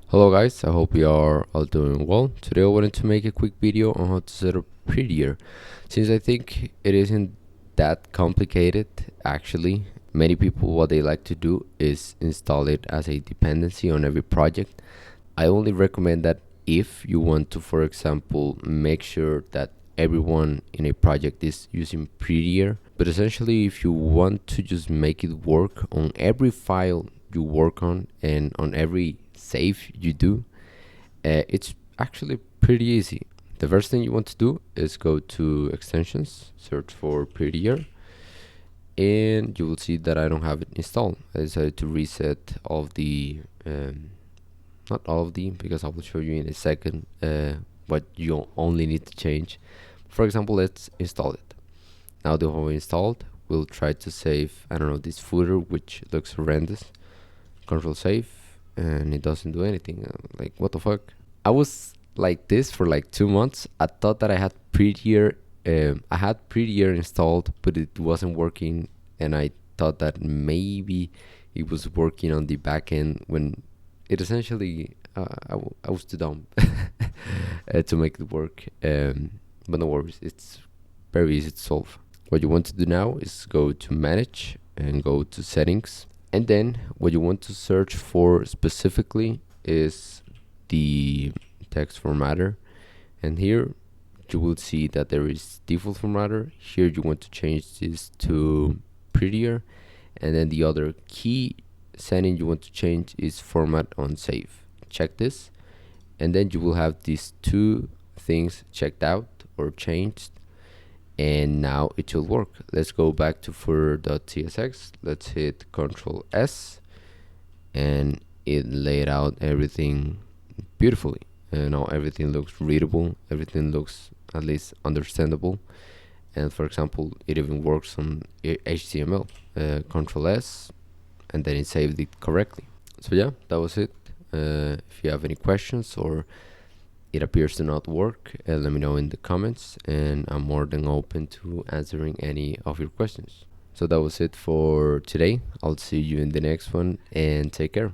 Hello guys, I hope you are all doing well. Today I wanted to make a quick video on how to set up Prettier, since I think it isn't that complicated actually. Many people, what they like to do is install it as a dependency on every project. I only recommend that if you want to, for example, make sure that everyone in a project is using Prettier. But essentially, if you want to just make it work on every file you work on and on every save you do, it's actually pretty easy. The first thing you want to do is go to extensions, search for Prettier, and you will see that I don't have it installed. I decided to reset all of the not all of them, because I will show you in a second what you only need to change. For example, let's install it. Now that we installed, we'll try to save, I don't know, this footer, which looks horrendous. Control save, and it doesn't do anything. Like, what the fuck? I was like this for like 2 months. I thought that I had Prettier installed, but it wasn't working, and I thought that maybe it was working on the back end when it essentially I was too dumb to make it work. But no worries, it's very easy to solve. What you want to do now is go to manage and go to settings, and then what you want to search for specifically is the text formatter. And here you will see that there is default formatter. Here you want to change this to Prettier, and then the other key setting you want to change is format on save. Check this, and then you will have these two things checked out or changed, and now it should work. Let's go back to footer.tsx. Let's hit Ctrl S, and it laid out everything beautifully, and now everything looks readable, everything looks at least understandable. And for example, it even works on HTML. Ctrl S, and then it saved it correctly. So yeah, that was it. If you have any questions or it appears to not work, let me know in the comments, and I'm more than open to answering any of your questions. So that was it for today. I'll see you in the next one, and take care.